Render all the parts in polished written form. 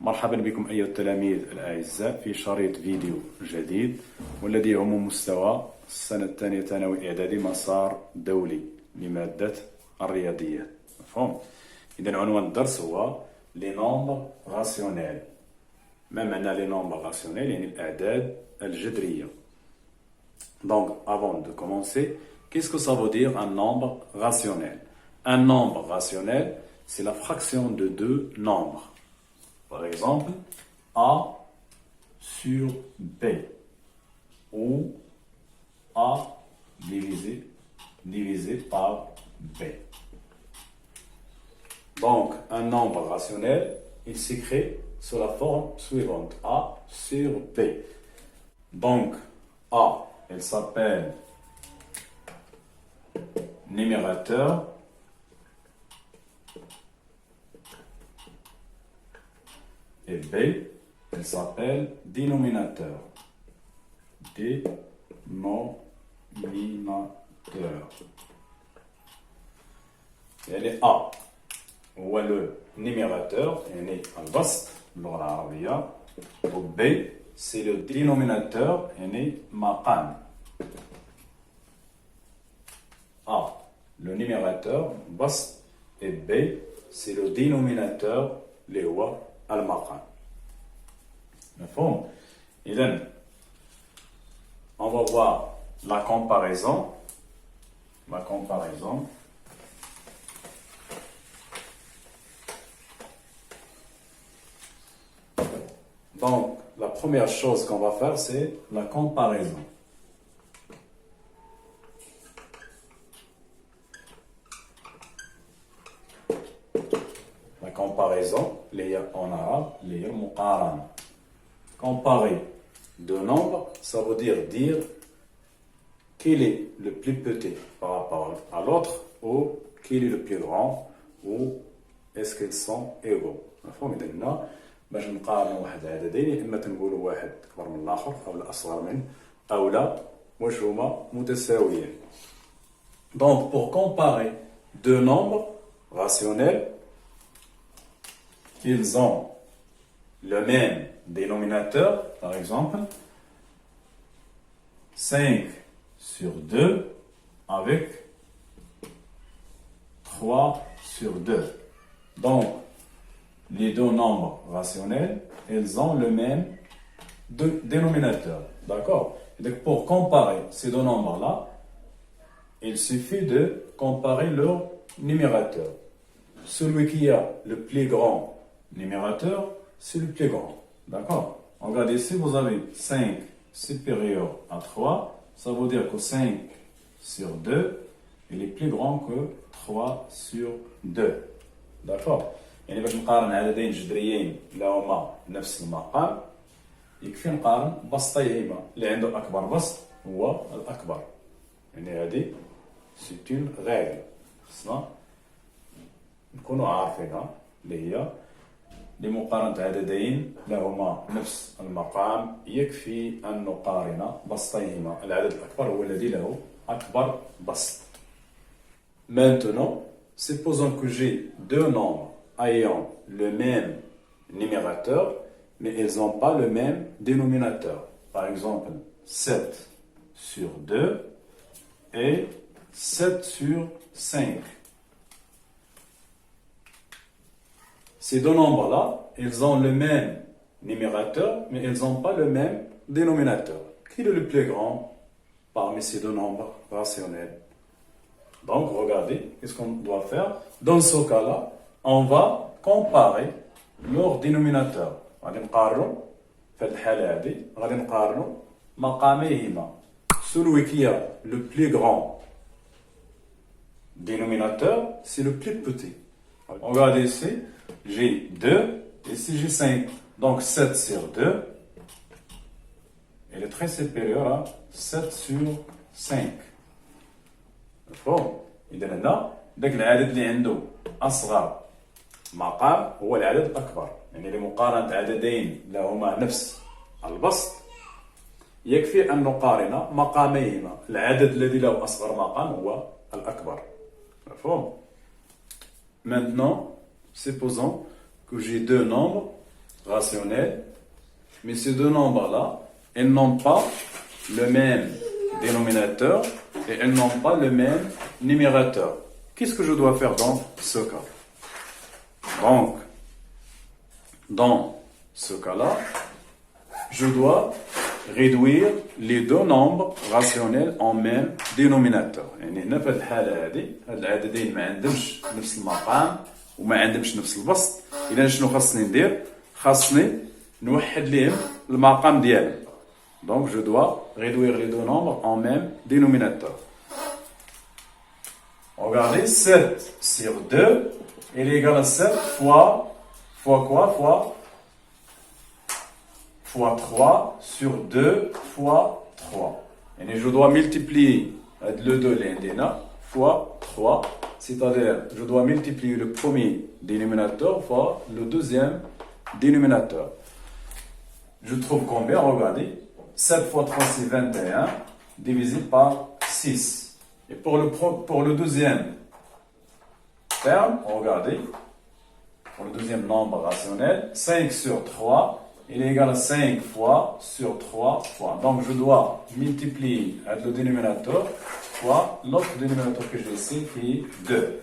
مرحبا بكم أيها التلاميذ الأعزاء في شريط فيديو جديد والذي يهم مستوى السنة الثانية ثانوي إعدادي مسار دولي لمادة الرياضيات. مفهوم؟ إذا عنوان الدرس هو لي نومبر راسيونيل. ما معنى لي نومبر راسيونيل؟ يعني الأعداد الجذرية. Donc, avant de commencer, qu'est-ce que ça veut dire un nombre rationnel? Un nombre rationnel, c'est la fraction de deux nombres. Par exemple, A sur B ou A divisé par B. Donc, un nombre rationnel, il s'écrit sous la forme suivante, A sur B. Donc, A, elle s'appelle numérateur. Et B, elle s'appelle dénominateur. Dénominateur. يعني A هو le numérateur, يعني البسط باللغة العربية. و B, c'est le dénominateur, يعني مقام. A, le numérateur, بسط. Et B, c'est le dénominateur, اللي هو المقام. مفهوم؟ إذن on va voir la comparaison. Donc, la première chose qu'on va faire, c'est la comparaison. La comparaison, en arabe, les muqarana. Comparer deux nombres, ça veut dire quel est le plus petit par rapport à l'autre, ou quel est le plus grand, ou est-ce qu'ils sont égaux. مفهوم؟ إذا هنا باش نقارنوا واحد العددين، اما تنقولوا واحد اكبر من الاخر او الاصغر منه او لا واش هما متساويين. Donc pour comparer deux nombres rationnels, ils ont le même dénominateur, par exemple 5 sur 2 avec 3 sur 2. Donc, les deux nombres rationnels, ils ont le même dénominateur. D'accord? Donc, pour comparer ces deux nombres-là, il suffit de comparer leur numérateur. Celui qui a le plus grand numérateur, c'est le plus grand. D'accord? Regardez, ici, vous avez 5 supérieur à 3, ça veut dire que 5 sur 2, il est plus grand que 3 sur 2. D'accord? يعني باش نقارن عددين جذريين اللي هما نفس المقام يكفي نقارن بسطيهما، اللي عنده اكبر بسط هو الاكبر. يعني هذه سي اون ريغل خصنا نكونوا عارفينها، اللي هي لمقارنة عددين لهما نفس المقام يكفي أن نقارن بسطيهما. العدد الأكبر هو الذي له أكبر بسط. Maintenant, supposons que j'ai deux nombres ayant le même numérateur, mais ils n'ont pas le même dénominateur. Par exemple, 7 sur 2 et 7 sur 5. Ces deux nombres-là, ils ont le même numérateur, mais ils n'ont pas le même dénominateur. Qui est le plus grand parmi ces deux nombres rationnels? Donc, regardez, qu'est-ce qu'on doit faire? Dans ce cas-là, on va comparer leur dénominateur. غادي نقارنوا في هذه الحالة هذه غادي نقارنوا مقاميهما. Celui qui a le plus grand dénominateur, c'est le plus petit. Regardez ici. J'ai 2, ici j'ai 5. Donc 7 sur 2, elle est très supérieure à 7 sur 5. مفهوم؟ إذا هنا داك العدد اللي عنده أصغر مقام هو العدد الأكبر. يعني لمقارنة عددين لهما نفس البسط يكفي أن نقارن مقاميهما. العدد الذي له أصغر مقام هو الأكبر. مفهوم؟ Maintenant, supposons que j'ai deux nombres rationnels, mais ces deux nombres-là, elles n'ont pas le même dénominateur et elles n'ont pas le même numérateur. Qu'est-ce que je dois faire dans ce cas? Donc, dans ce cas-là, je dois réduire les deux nombres rationnels en même dénominateur. يعني هنا في هذه الحالة هذه هاد العددين ما عندهمش نفس المقام وما عندهمش نفس البسط. إذا شنو خاصني ندير؟ خاصني نوحد ليهم المقام ديالهم. Donc je dois réduire les deux nombres en même dénominateur. Regardez, 7 sur 2 est égal à 7 fois quoi? Fois 3 sur 2 fois 3. Et je dois multiplier le 2 l'indéna fois 3. C'est-à-dire, je dois multiplier le premier dénominateur fois le deuxième dénominateur. Je trouve combien? Regardez. 7 fois 3, c'est 21, divisé par 6. Et pour le deuxième terme, regardez, pour le deuxième nombre rationnel, 5 sur 3, il est égal à 5 fois sur 3 fois. Donc, je dois multiplier le dénominateur fois l'autre dénominateur que j'ai ici, qui est 2.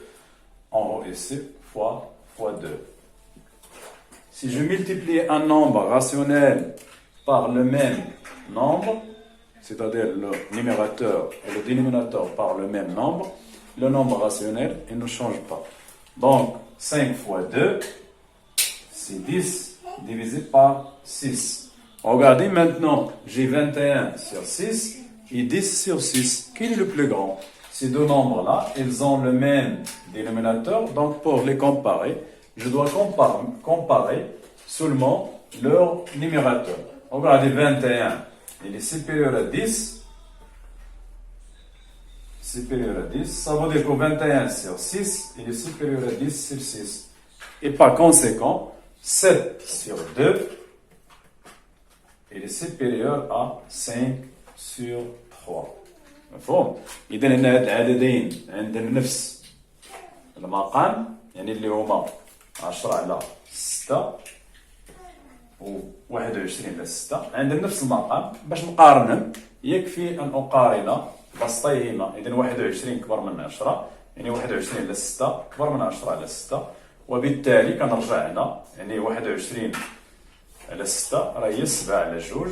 En haut ici, fois 2. Si je multiplie un nombre rationnel par le même nombre, c'est-à-dire le numérateur et le dénominateur par le même nombre, le nombre rationnel, il ne change pas. Donc, 5 fois 2, c'est 10 divisé par 6. Regardez maintenant, j'ai 21 sur 6 et 10 sur 6. Quel est le plus grand? Ces deux nombres-là, ils ont le même dénominateur, donc pour les comparer, je dois comparer seulement leur numérateur. Regardez, 21, il est supérieur à 10. Supérieur à 10, ça veut dire que 21 sur 6, il est supérieur à 10 sur 6. Et par conséquent, 7 sur 2, il est supérieur à 5 sur 3. مفهوم؟ إذا هاد العددين عندهم نفس المقام، يعني اللي هما 10 على 6 و 21 على 6 عندهم نفس المقام. باش نقارنهم يكفي أن أقارن بسطيهما. إذا 21 كبر من 10، يعني 21 على 6 كبر من 10 على 6، وبالتالي كنرجع هنا، يعني 21 على 6 راه هي 7 على 2،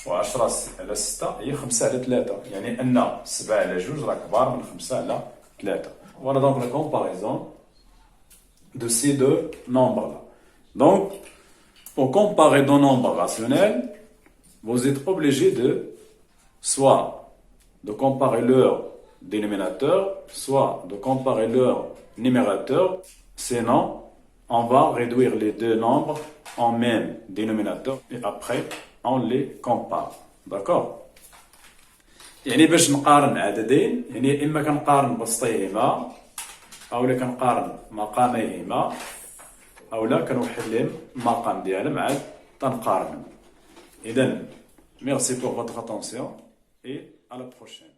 و10 على 6 هي 5 على 3، يعني أن 7 على 2 راه كبار من 5 على 3. Voilà donc la comparaison de ces deux nombres-là. Donc, pour comparer deux nombres rationnels, vous êtes obligé de soit de comparer leur dénominateur, soit de comparer leur numérateur. Sinon, on va réduire les deux nombres en même dénominateur et après, on les compare. D'accord? يعني باش نقارن عددين، يعني إما كنقارن بسطيهما أو لا كنقارن مقاميهما أو لا كنوحد لهم المقام ديالهم عاد تنقارنهم. إذن merci pour votre attention et à la prochaine.